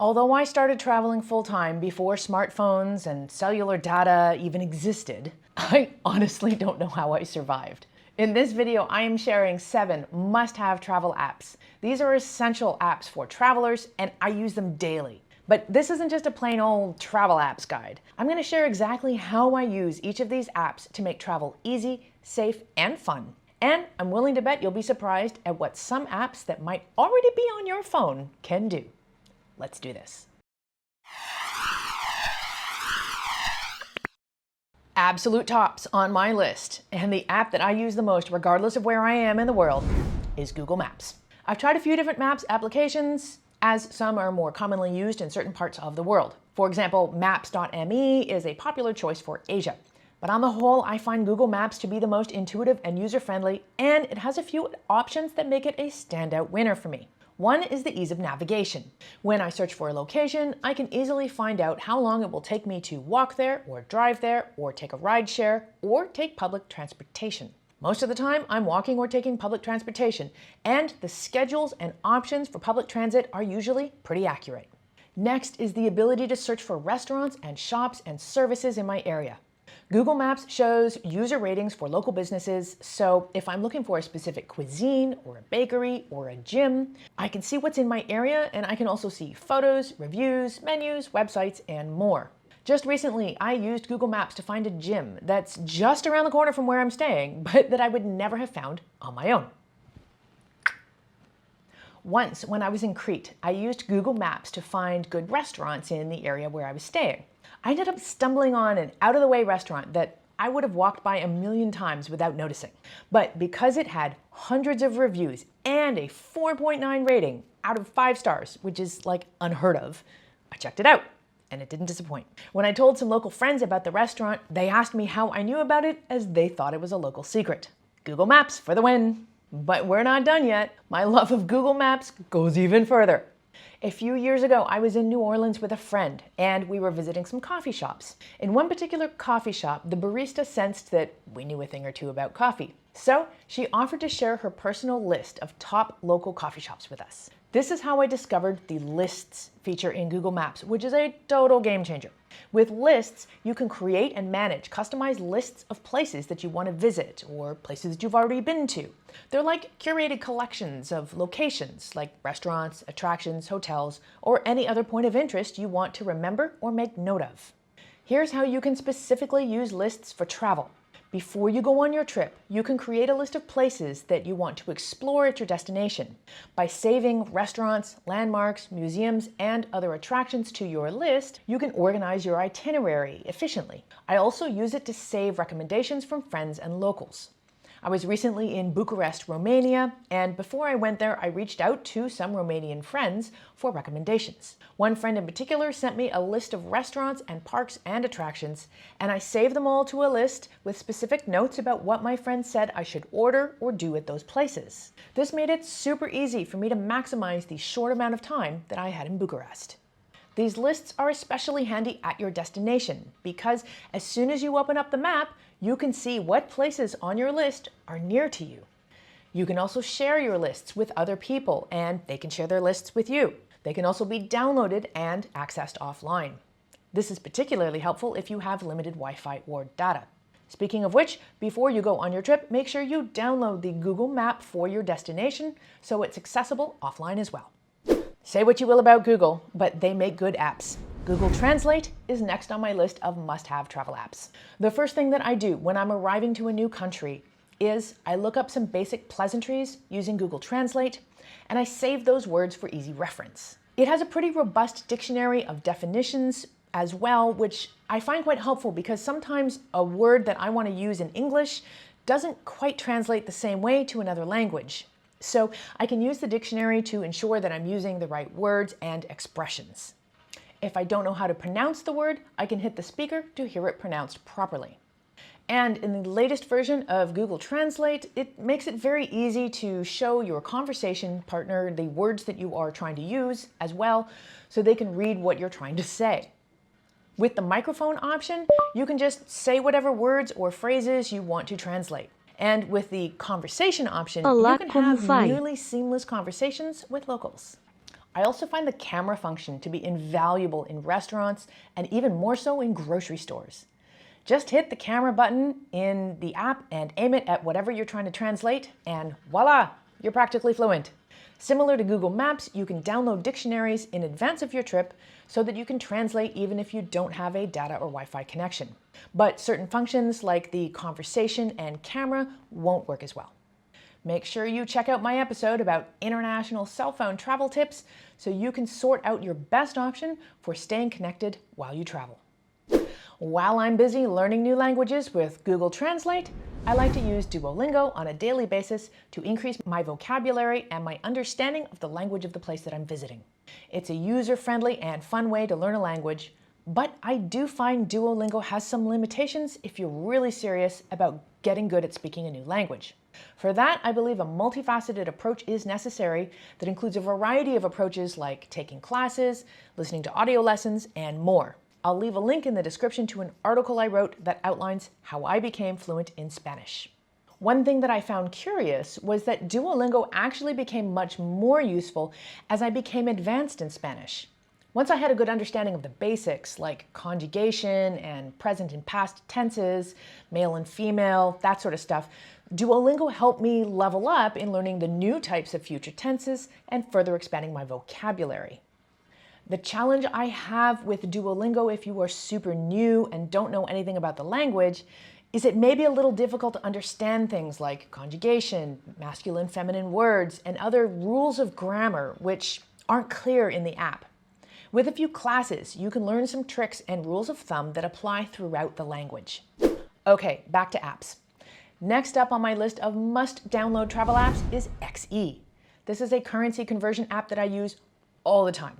Although I started traveling full-time before smartphones and cellular data even existed, I honestly don't know how I survived. In this video, I am sharing 7 must-have travel apps. These are essential apps for travelers, and I use them daily. But this isn't just a plain old travel apps guide. I'm going to share exactly how I use each of these apps to make travel easy, safe, and fun. And I'm willing to bet you'll be surprised at what some apps that might already be on your phone can do. Let's do this. Absolute tops on my list, and the app that I use the most regardless of where I am in the world is Google Maps. I've tried a few different Maps applications, as some are more commonly used in certain parts of the world. For example, Maps.me is a popular choice for Asia. But on the whole, I find Google Maps to be the most intuitive and user-friendly, and it has a few options that make it a standout winner for me. One is the ease of navigation. When I search for a location, I can easily find out how long it will take me to walk there, or drive there, or take a ride share, or take public transportation. Most of the time, I'm walking or taking public transportation, and the schedules and options for public transit are usually pretty accurate. Next is the ability to search for restaurants and shops and services in my area. Google Maps shows user ratings for local businesses, so if I'm looking for a specific cuisine or a bakery or a gym, I can see what's in my area, and I can also see photos, reviews, menus, websites, and more. Just recently, I used Google Maps to find a gym that's just around the corner from where I'm staying, but that I would never have found on my own. Once, when I was in Crete, I used Google Maps to find good restaurants in the area where I was staying. I ended up stumbling on an out-of-the-way restaurant that I would have walked by a million times without noticing. But because it had hundreds of reviews and a 4.9 rating out of 5 stars, which is like unheard of, I checked it out, and it didn't disappoint. When I told some local friends about the restaurant, they asked me how I knew about it, as they thought it was a local secret. Google Maps for the win. But we're not done yet. My love of Google Maps goes even further. A few years ago, I was in New Orleans with a friend, and we were visiting some coffee shops. In one particular coffee shop, the barista sensed that we knew a thing or two about coffee. So she offered to share her personal list of top local coffee shops with us. This is how I discovered the Lists feature in Google Maps, which is a total game changer. With Lists, you can create and manage customized lists of places that you want to visit or places that you've already been to. They're like curated collections of locations like restaurants, attractions, hotels, or any other point of interest you want to remember or make note of. Here's how you can specifically use lists for travel. Before you go on your trip, you can create a list of places that you want to explore at your destination. By saving restaurants, landmarks, museums, and other attractions to your list, you can organize your itinerary efficiently. I also use it to save recommendations from friends and locals. I was recently in Bucharest, Romania, and before I went there, I reached out to some Romanian friends for recommendations. One friend in particular sent me a list of restaurants and parks and attractions, and I saved them all to a list with specific notes about what my friend said I should order or do at those places. This made it super easy for me to maximize the short amount of time that I had in Bucharest. These lists are especially handy at your destination because as soon as you open up the map, you can see what places on your list are near to you. You can also share your lists with other people, and they can share their lists with you. They can also be downloaded and accessed offline. This is particularly helpful if you have limited Wi-Fi or data. Speaking of which, before you go on your trip, make sure you download the Google Map for your destination so it's accessible offline as well. Say what you will about Google, but they make good apps. Google Translate is next on my list of must-have travel apps. The first thing that I do when I'm arriving to a new country is I look up some basic pleasantries using Google Translate, and I save those words for easy reference. It has a pretty robust dictionary of definitions as well, which I find quite helpful because sometimes a word that I want to use in English doesn't quite translate the same way to another language. So I can use the dictionary to ensure that I'm using the right words and expressions. If I don't know how to pronounce the word, I can hit the speaker to hear it pronounced properly. And in the latest version of Google Translate, it makes it very easy to show your conversation partner the words that you are trying to use as well, so they can read what you're trying to say. With the microphone option, you can just say whatever words or phrases you want to translate. And with the conversation option, you can have nearly seamless conversations with locals. I also find the camera function to be invaluable in restaurants and even more so in grocery stores. Just hit the camera button in the app and aim it at whatever you're trying to translate, and voila, you're practically fluent. Similar to Google Maps, you can download dictionaries in advance of your trip so that you can translate even if you don't have a data or Wi-Fi connection. But certain functions like the conversation and camera won't work as well. Make sure you check out my episode about international cell phone travel tips so you can sort out your best option for staying connected while you travel. While I'm busy learning new languages with Google Translate, I like to use Duolingo on a daily basis to increase my vocabulary and my understanding of the language of the place that I'm visiting. It's a user-friendly and fun way to learn a language, but I do find Duolingo has some limitations if you're really serious about getting good at speaking a new language. For that, I believe a multifaceted approach is necessary that includes a variety of approaches like taking classes, listening to audio lessons, and more. I'll leave a link in the description to an article I wrote that outlines how I became fluent in Spanish. One thing that I found curious was that Duolingo actually became much more useful as I became advanced in Spanish. Once I had a good understanding of the basics like conjugation and present and past tenses, male and female, that sort of stuff, Duolingo helped me level up in learning the new types of future tenses and further expanding my vocabulary. The challenge I have with Duolingo if you are super new and don't know anything about the language is it may be a little difficult to understand things like conjugation, masculine, feminine words, and other rules of grammar which aren't clear in the app. With a few classes, you can learn some tricks and rules of thumb that apply throughout the language. Okay, back to apps. Next up on my list of must-download travel apps is XE. This is a currency conversion app that I use all the time.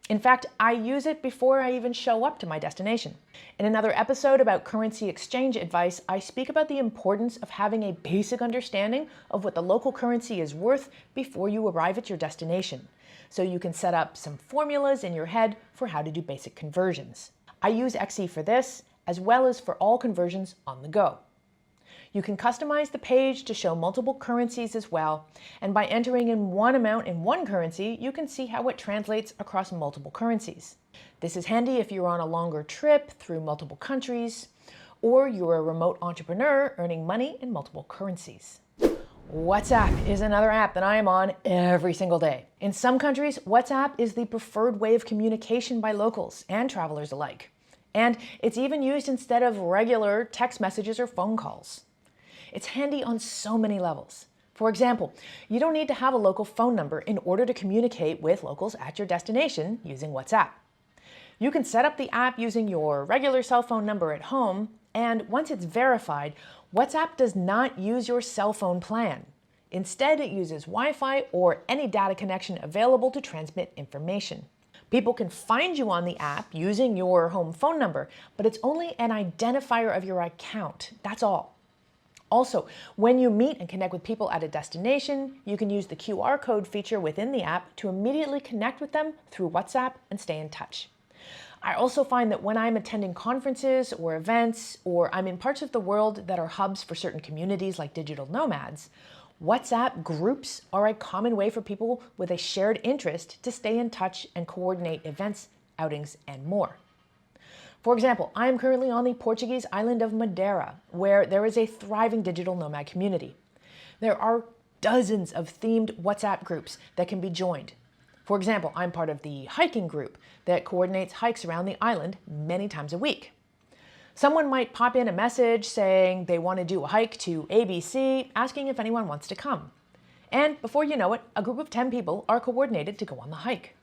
In fact, I use it before I even show up to my destination. In another episode about currency exchange advice, I speak about the importance of having a basic understanding of what the local currency is worth before you arrive at your destination, so you can set up some formulas in your head for how to do basic conversions. I use XE for this, as well as for all conversions on the go. You can customize the page to show multiple currencies as well, and by entering in one amount in one currency, you can see how it translates across multiple currencies. This is handy if you're on a longer trip through multiple countries, or you're a remote entrepreneur earning money in multiple currencies. WhatsApp is another app that I am on every single day. In some countries, WhatsApp is the preferred way of communication by locals and travelers alike. And it's even used instead of regular text messages or phone calls. It's handy on so many levels. For example, you don't need to have a local phone number in order to communicate with locals at your destination using WhatsApp. You can set up the app using your regular cell phone number at home, and once it's verified, WhatsApp does not use your cell phone plan. Instead, it uses Wi-Fi or any data connection available to transmit information. People can find you on the app using your home phone number, but it's only an identifier of your account. That's all. Also, when you meet and connect with people at a destination, you can use the QR code feature within the app to immediately connect with them through WhatsApp and stay in touch. I also find that when I'm attending conferences or events, or I'm in parts of the world that are hubs for certain communities like digital nomads, WhatsApp groups are a common way for people with a shared interest to stay in touch and coordinate events, outings, and more. For example, I am currently on the Portuguese island of Madeira, where there is a thriving digital nomad community. There are dozens of themed WhatsApp groups that can be joined. For example, I'm part of the hiking group that coordinates hikes around the island many times a week. Someone might pop in a message saying they want to do a hike to ABC, asking if anyone wants to come. And before you know it, a group of 10 people are coordinated to go on the hike.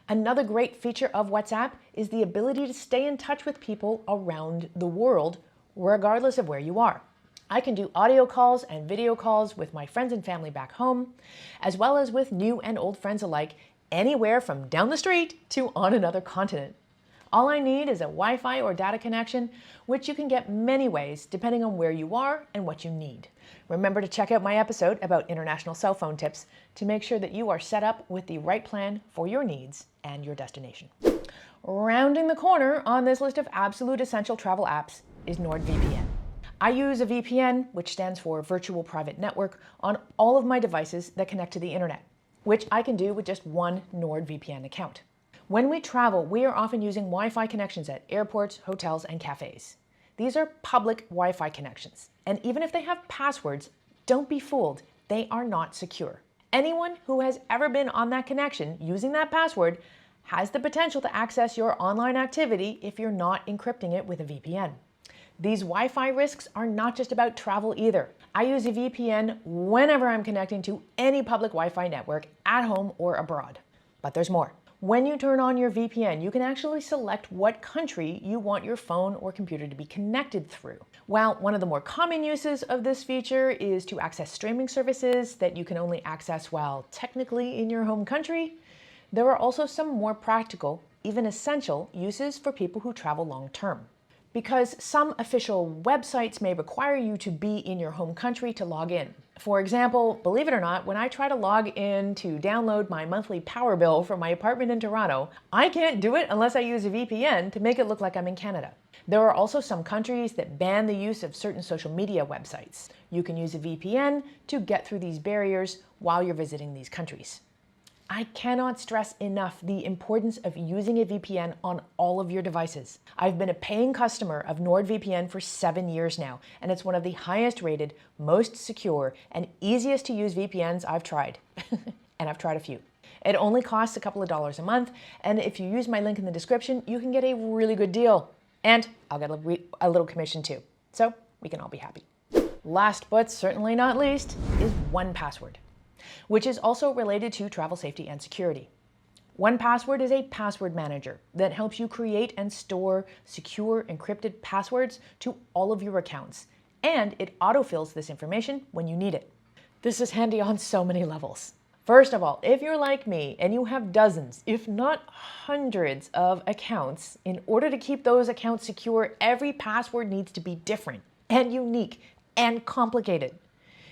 Another great feature of WhatsApp is the ability to stay in touch with people around the world, regardless of where you are. I can do audio calls and video calls with my friends and family back home, as well as with new and old friends alike, anywhere from down the street to on another continent. All I need is a Wi-Fi or data connection, which you can get many ways depending on where you are and what you need. Remember to check out my episode about international cell phone tips to make sure that you are set up with the right plan for your needs and your destination. Rounding the corner on this list of absolute essential travel apps is NordVPN. I use a VPN, which stands for Virtual Private Network, on all of my devices that connect to the internet. which I can do with just one NordVPN account. When we travel, we are often using Wi-Fi connections at airports, hotels, and cafes. These are public Wi-Fi connections, and even if they have passwords, don't be fooled, they are not secure. Anyone who has ever been on that connection using that password has the potential to access your online activity if you're not encrypting it with a VPN. These Wi-Fi risks are not just about travel either. I use a VPN whenever I'm connecting to any public Wi-Fi network at home or abroad. But there's more. When you turn on your VPN, you can actually select what country you want your phone or computer to be connected through. While one of the more common uses of this feature is to access streaming services that you can only access while technically in your home country, there are also some more practical, even essential, uses for people who travel long term. Because some official websites may require you to be in your home country to log in. For example, believe it or not, when I try to log in to download my monthly power bill from my apartment in Toronto, I can't do it unless I use a VPN to make it look like I'm in Canada. There are also some countries that ban the use of certain social media websites. You can use a VPN to get through these barriers while you're visiting these countries. I cannot stress enough the importance of using a VPN on all of your devices. I've been a paying customer of NordVPN for 7 years now, and it's one of the highest rated, most secure, and easiest to use VPNs I've tried. And I've tried a few. It only costs a couple of dollars a month, and if you use my link in the description, you can get a really good deal. And I'll get a little commission too. So we can all be happy. Last but certainly not least is 1Password, which is also related to travel safety and security. 1Password is a password manager that helps you create and store secure encrypted passwords to all of your accounts, and it autofills this information when you need it. This is handy on so many levels. First of all, if you're like me and you have dozens, if not hundreds of accounts, in order to keep those accounts secure, every password needs to be different and unique and complicated.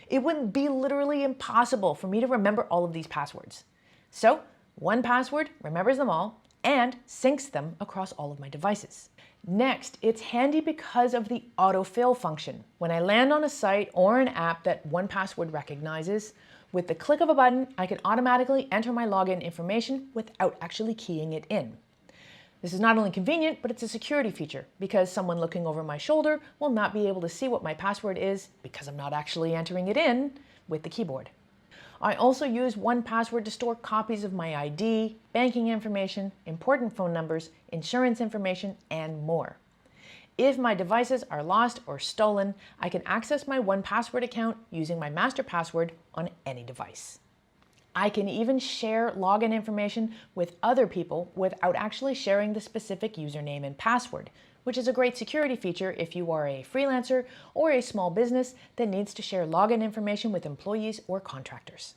It would be literally impossible for me to remember all of these passwords. So 1Password remembers them all and syncs them across all of my devices. Next, it's handy because of the autofill function. When I land on a site or an app that 1Password recognizes, with the click of a button, I can automatically enter my login information without actually keying it in. This is not only convenient, but it's a security feature because someone looking over my shoulder will not be able to see what my password is because I'm not actually entering it in with the keyboard. I also use 1Password to store copies of my ID, banking information, important phone numbers, insurance information, and more. If my devices are lost or stolen, I can access my 1Password account using my master password on any device. I can even share login information with other people without actually sharing the specific username and password, which is a great security feature if you are a freelancer or a small business that needs to share login information with employees or contractors.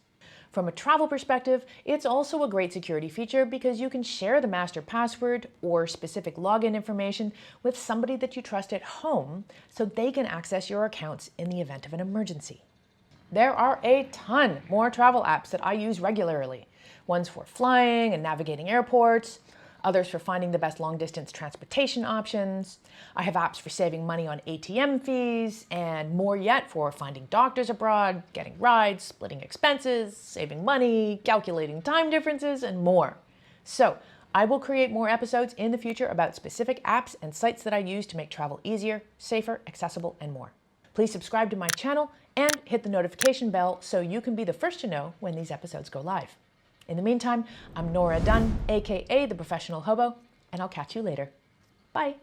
From a travel perspective, it's also a great security feature because you can share the master password or specific login information with somebody that you trust at home so they can access your accounts in the event of an emergency. There are a ton more travel apps that I use regularly. Ones for flying and navigating airports, others for finding the best long-distance transportation options. I have apps for saving money on ATM fees, and more yet for finding doctors abroad, getting rides, splitting expenses, saving money, calculating time differences, and more. So, I will create more episodes in the future about specific apps and sites that I use to make travel easier, safer, accessible, and more. Please subscribe to my channel and hit the notification bell so you can be the first to know when these episodes go live. In the meantime, I'm Nora Dunn, aka the Professional Hobo, and I'll catch you later. Bye.